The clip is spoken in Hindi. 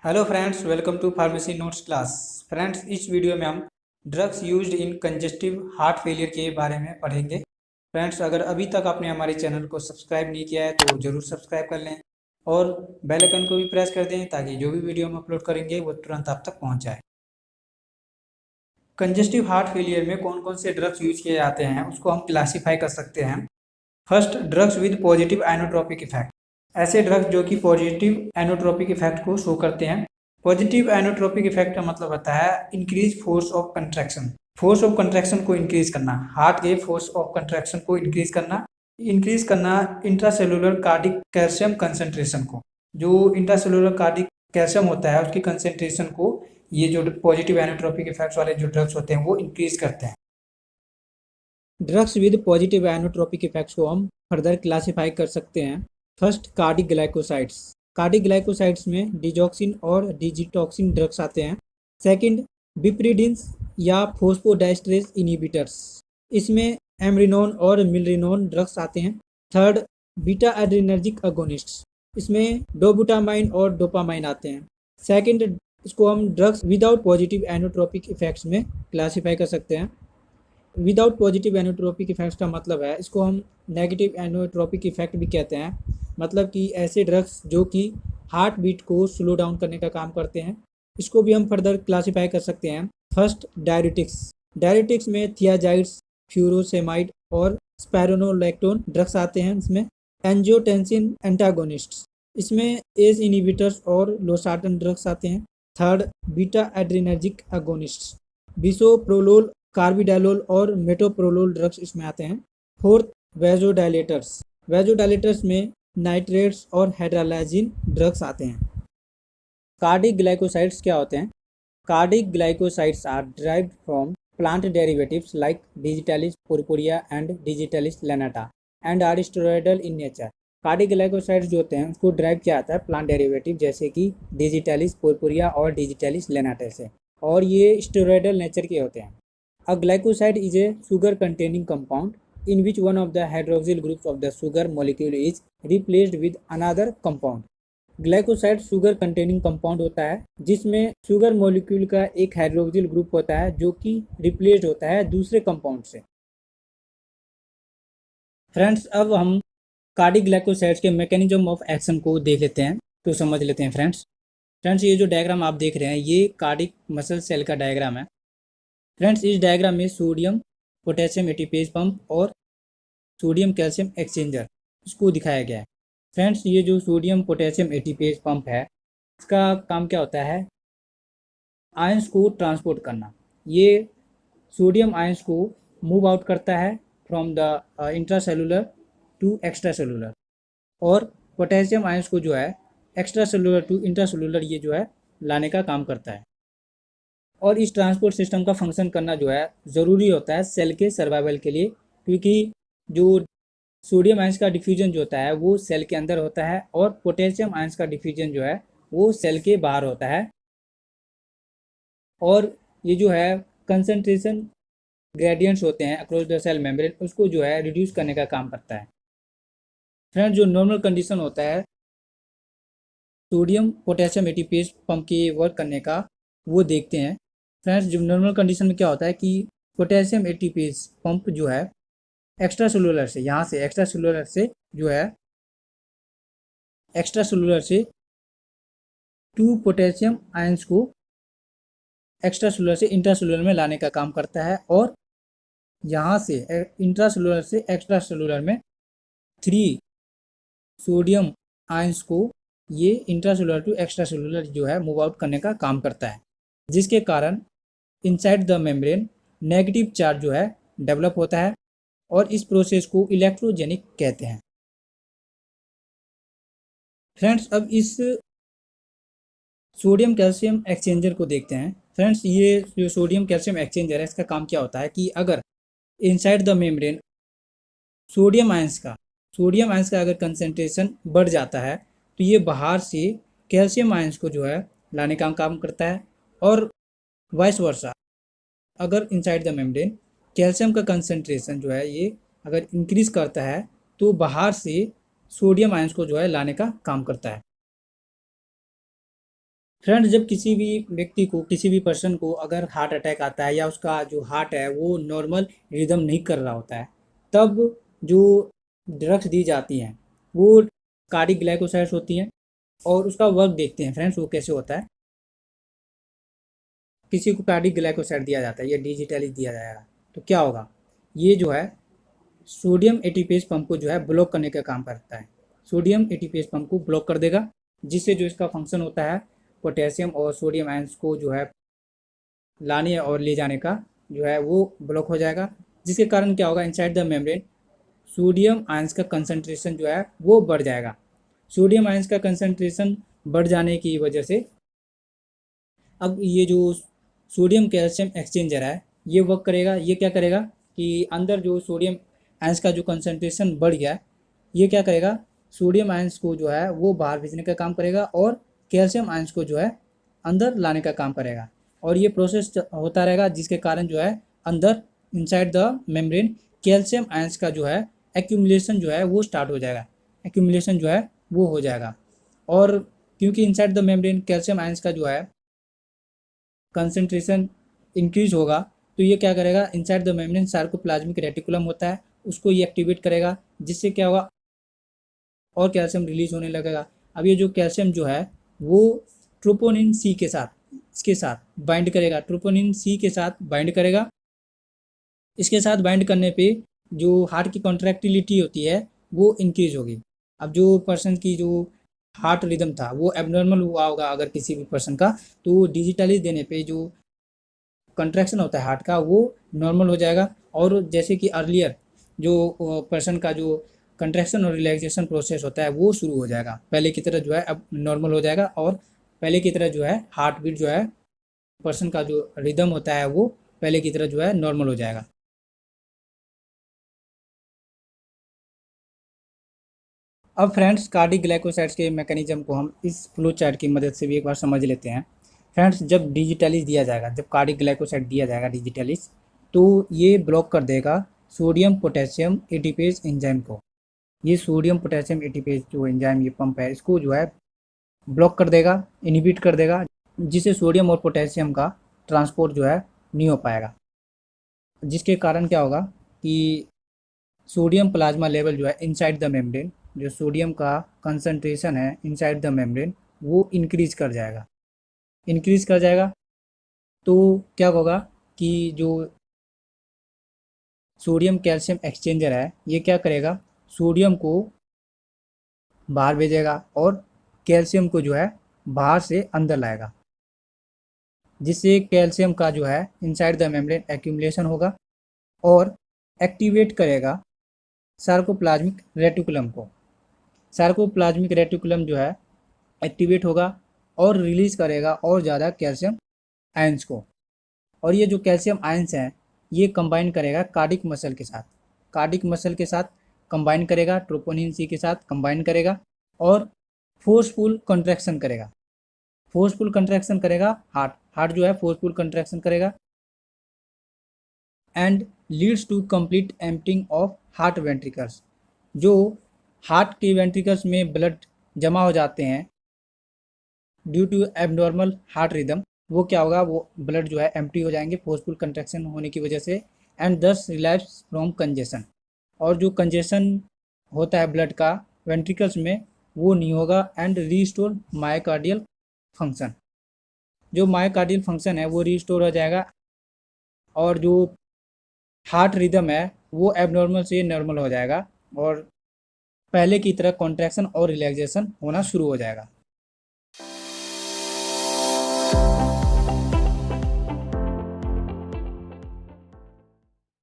Hello friends, welcome to pharmacy notes class. Friends, इस वीडियो में हम drugs used in congestive heart failure के बारे में पढ़ेंगे। फ्रेंड्स, अगर अभी तक आपने हमारे चैनल को सब्सक्राइब नहीं किया है तो ज़रूर सब्सक्राइब कर लें और बेल आइकन को भी प्रेस कर दें ताकि जो भी वीडियो हम अपलोड करेंगे वो तुरंत आप तक पहुंच जाए। कंजेस्टिव हार्ट फेलियर में कौन कौन से ड्रग्स यूज किए जाते हैं उसको हम क्लासीफाई कर सकते हैं। First, drugs with positive inotropic effect. ऐसे ड्रग्स जो कि पॉजिटिव एनोट्रोपिक इफेक्ट को शो करते हैं। पॉजिटिव एनोट्रोपिक इफेक्ट का मतलब होता है increase force of contraction. Force of contraction को इंक्रीज करना, हार्ट के फोर्स ऑफ कंट्रैक्शन को इंक्रीज करना इंट्रासेलुलर कार्डिक कैल्शियम कंसंट्रेशन को। जो इंट्रासेलुलर कार्डिक कैल्शियम होता है उसकी कंसंट्रेशन को ये जो पॉजिटिव एनोट्रोपिक इफेक्ट्स वाले जो ड्रग्स होते हैं वो इंक्रीज करते हैं। ड्रग्स विद पॉजिटिव एनोट्रोपिक इफेक्ट्स को हम फर्दर क्लासीफाई कर सकते हैं। First, cardiac glycosides. Cardiac glycosides में डिजॉक्सिन और डिजिटॉक्सिन ड्रग्स आते हैं। सेकंड, बिप्रिडिन्स या फोस्फोडाइस्ट्रेस इनहिबिटर्स, इसमें एमरिनोन और मिलरिनोन ड्रग्स आते हैं। थर्ड, बीटा एड्रेनर्जिक अगोनिस्ट्स, इसमें डोबुटामाइन और डोपामाइन आते हैं। सेकंड, इसको हम ड्रग्स विदाउट पॉजिटिव एनोट्रोपिक इफेक्ट्स में क्लासीफाई कर सकते हैं। विदाउट पॉजिटिव एनोट्रोपिक इफेक्ट्स का मतलब है, इसको हम नेगेटिव एनोट्रोपिक इफेक्ट भी कहते हैं। मतलब कि ऐसे ड्रग्स जो कि हार्ट बीट को स्लो डाउन करने का काम करते हैं, इसको भी हम फर्दर क्लासीफाई कर सकते हैं। First, diuretics. डायरेटिक्स में थियाजाइड्स, फ्यूरोसेमाइड और स्पाइरोनोलैक्टोन ड्रग्स आते हैं। इसमें एंजियोटेंसिन एंटागोनिस्ट्स, इसमें एज इनहिबिटर्स और लोसार्टन ड्रग्स आते हैं। थर्ड, बीटा एड्रेनर्जिक अगोनिस्ट्स, बिसोप्रोलोल, कार्बिडालोल और मेटोप्रोलोल ड्रग्स इसमें आते हैं। Fourth, vasodilators. वेजोडाइलेटर्स में नाइट्रेट्स और हाइड्रोलाइजिन ड्रग्स आते हैं। कार्डिक ग्लाइकोसाइड्स क्या होते हैं? Cardiac glycosides are derived from plant derivatives like digitalis purpurea and digitalis lanata and are steroidal in nature. Cardiac glycosides जो होते हैं उसको ड्राइव किया जाता है प्लांट डेरिवेटिव जैसे कि डिजिटालिस पुरपुरिया और डिजिटालिस लेनाटा से, और ये स्टेरॉयडल नेचर के होते हैं। A glycoside is a sugar-containing compound in which one of the hydroxyl groups of the sugar molecule is replaced with another compound. Glycoside sugar containing compound होता है जिसमें शुगर मॉलिक्यूल का एक हाइड्रोक्सिल ग्रुप होता है जो कि रिप्लेस्ड होता है दूसरे कंपाउंड से। फ्रेंड्स, अब हम कार्डिक ग्लाइकोसाइड्स के मैकेनिज्म ऑफ एक्शन को देख लेते हैं, तो समझ लेते हैं। फ्रेंड्स, ये जो डायग्राम आप देख रहे हैं ये कार्डिक मसल सेल का डायग्राम है। फ्रेंड्स, इस डायग्राम में सोडियम पोटेशियम एटीपेज पंप और सोडियम कैल्शियम एक्सचेंजर इसको दिखाया गया है। फ्रेंड्स, ये जो सोडियम पोटेशियम एटीपेज पंप है इसका काम क्या होता है? आयंस को ट्रांसपोर्ट करना। ये सोडियम आयंस को मूव आउट करता है from the intracellular to extra cellular, और पोटेशियम आयंस को जो है एक्स्ट्रा सेलुलर टू इंट्रासेलुलर ये जो है लाने का काम करता है। और इस ट्रांसपोर्ट सिस्टम का फंक्शन करना जो है ज़रूरी होता है सेल के सर्वाइवल के लिए, क्योंकि जो सोडियम आयंस का डिफ्यूजन जो होता है वो सेल के अंदर होता है और पोटेशियम आयंस का डिफ्यूजन जो है वो सेल के बाहर होता है। और ये जो है कंसंट्रेशन ग्रेडियंट्स होते हैं अक्रॉस द सेल मेम्ब्रेन, उसको जो है रिड्यूस करने का काम करता है। फ्रेंड, जो नॉर्मल कंडीशन होता है सोडियम पोटेशियम एटीपेज पंप के वर्क करने का वो देखते हैं। फ्रेंड्स, जो नॉर्मल कंडीशन में क्या होता है कि पोटेशियम एटीपेज पंप जो है एक्स्ट्रा सेलुलर से, यहाँ से एक्स्ट्रा सेलुलर से जो है एक्स्ट्रा सेलुलर से टू पोटेशियम आयंस को एक्स्ट्रा सेलुलर से इंट्रा सेलुलर में लाने का काम करता है, और यहाँ से इंट्रा सेलुलर से एक्स्ट्रा सेलुलर में 3 सोडियम आयंस को ये intra cellular to extra cellular जो है मूव आउट करने का काम करता है, जिसके कारण inside the membrane negative charge जो है डेवलप होता है, और इस प्रोसेस को इलेक्ट्रोजेनिक कहते हैं। फ्रेंड्स, अब इस सोडियम कैल्शियम एक्सचेंजर को देखते हैं। फ्रेंड्स, ये जो सोडियम कैल्शियम एक्सचेंजर है इसका काम क्या होता है कि अगर inside the membrane sodium ions का अगर कंसंट्रेशन बढ़ जाता है तो ये बाहर से कैल्शियम आयंस को जो है लाने का काम करता है, और वाइस वर्सा अगर इनसाइड द मेम्ब्रेन कैल्शियम का कंसंट्रेशन जो है ये अगर इंक्रीज करता है तो बाहर से सोडियम आयंस को जो है लाने का काम करता है। फ्रेंड्स, जब किसी भी व्यक्ति को, किसी भी पर्सन को अगर हार्ट अटैक आता है या उसका जो हार्ट है वो नॉर्मल रिदम नहीं कर रहा होता है, तब जो ड्रग्स दी जाती हैं वो कार्डिक ग्लाइकोसाइड्स होती हैं। और उसका वर्क देखते हैं फ्रेंड्स, वो कैसे होता है। किसी को कार्डिक ग्लाइकोसाइड दिया जाता है या डिजिटली दिया जाएगा, तो क्या होगा, ये जो है सोडियम एटीपेज पंप को जो है ब्लॉक करने का काम करता है। सोडियम एटीपेज पंप को ब्लॉक कर देगा, जिससे जो इसका फंक्शन होता है पोटेशियम और सोडियम आयंस को जो है लाने और ले जाने का जो है वो ब्लॉक हो जाएगा। जिसके कारण क्या होगा, inside the membrane sodium ions का कंसंट्रेशन जो है वो बढ़ जाएगा। सोडियम आयंस का कंसंट्रेशन बढ़ जाने की वजह से अब ये जो सोडियम कैल्शियम एक्सचेंजर है ये वर्क करेगा। ये क्या करेगा कि अंदर जो सोडियम आयंस का जो कंसंट्रेशन बढ़ गया है, ये क्या करेगा, सोडियम आयंस को जो है वो बाहर भेजने का काम करेगा और कैल्शियम आयंस को जो है अंदर लाने का काम करेगा। और ये प्रोसेस होता रहेगा, जिसके कारण जो है अंदर inside the membrane calcium ions का जो है एक्यूमुलेशन जो है वो स्टार्ट हो जाएगा। एक्यूमुलेशन जो है वो हो जाएगा। और क्योंकि inside the membrane calcium ions का जो है कंसंट्रेशन इंक्रीज होगा, तो ये क्या करेगा, inside the membrane sarcoplasmic reticulum होता है उसको ये एक्टिवेट करेगा, जिससे क्या होगा और कैल्शियम रिलीज होने लगेगा। अब ये जो कैल्शियम जो है वो ट्रोपोनिन सी के साथ, इसके साथ बाइंड करेगा, ट्रोपोनिन सी के साथ बाइंड करेगा। इसके साथ बाइंड करने पे जो हार्ट की कॉन्ट्रैक्टिलिटी होती है वो इंक्रीज होगी। अब जो पर्सन की जो हार्ट रिदम था वो एबनॉर्मल हुआ होगा अगर किसी भी पर्सन का, तो डिजिटली देने पे जो कंट्रैक्शन होता है हार्ट का वो नॉर्मल हो जाएगा। और जैसे कि अर्लियर जो पर्सन का जो कंट्रैक्शन और रिलैक्सेशन प्रोसेस होता है वो शुरू हो जाएगा, पहले की तरह जो है अब नॉर्मल हो जाएगा। और पहले की तरह जो है हार्ट बीट जो है पर्सन का जो रिदम होता है वो पहले की तरह जो है नॉर्मल हो जाएगा। अब फ्रेंड्स, कार्डिक ग्लाइकोसाइड्स के मैकेनिज्म को हम इस फ्लो चार्ट की मदद से भी एक बार समझ लेते हैं। फ्रेंड्स, जब डिजिटलिस दिया जाएगा, जब कार्डिक ग्लाइकोसाइड दिया जाएगा डिजिटलिस, तो ये ब्लॉक कर देगा सोडियम पोटेशियम एटीपेज एंजाइम को। ये सोडियम पोटेशियम एटीपेज जो एंजाइम, ये पंप है, इसको जो है ब्लॉक कर देगा, इनहिबिट कर देगा, जिससे सोडियम और पोटेशियम का ट्रांसपोर्ट जो है नहीं हो पाएगा। जिसके कारण क्या होगा कि सोडियम प्लाज्मा लेवल जो है इनसाइड द मेम्ब्रेन, जो सोडियम का कंसंट्रेशन है इनसाइड द मेम्ब्रेन वो इंक्रीज कर जाएगा। इंक्रीज कर जाएगा तो क्या होगा कि जो सोडियम कैल्शियम एक्सचेंजर है ये क्या करेगा, सोडियम को बाहर भेजेगा और कैल्शियम को जो है बाहर से अंदर लाएगा, जिससे कैल्शियम का जो है इनसाइड द मेम्ब्रेन एक्यूमुलेशन होगा और एक्टिवेट करेगा सार्कोप्लाज्मिक रेटिकुलम को। सार्कोप्लाज्मिक रेटिकुलम जो है एक्टिवेट होगा और रिलीज करेगा और ज़्यादा कैल्शियम आयंस को। और ये जो कैल्शियम आयंस हैं ये कंबाइन करेगा कार्डिक मसल के साथ, कार्डिक मसल के साथ कंबाइन करेगा, ट्रोपोनिन सी के साथ कंबाइन करेगा और फोर्सफुल कंट्रैक्शन करेगा। फोर्सफुल कंट्रैक्शन करेगा हार्ट, हार्ट जो है फोर्सफुल कंट्रैक्शन करेगा and leads to complete emptying of heart ventricles. जो हार्ट के वेंट्रिकल्स में ब्लड जमा हो जाते हैं due to abnormal heart rhythm, वो क्या होगा, वो ब्लड जो है एम्प्टी हो जाएंगे फोर्सफुल कंट्रैक्शन होने की वजह से एंड दस रिलैप्स फ्रॉम कंजेशन। और जो कंजेशन होता है ब्लड का वेंट्रिकल्स में वो नहीं होगा एंड रीस्टोर मायोकार्डियल फंक्शन। जो मायोकार्डियल फंक्शन है वो रीस्टोर हो जाएगा और जो हार्ट रिदम है वो एबनॉर्मल से नॉर्मल हो जाएगा और पहले की तरह कॉन्ट्रैक्शन और रिलैक्सेशन होना शुरू हो जाएगा।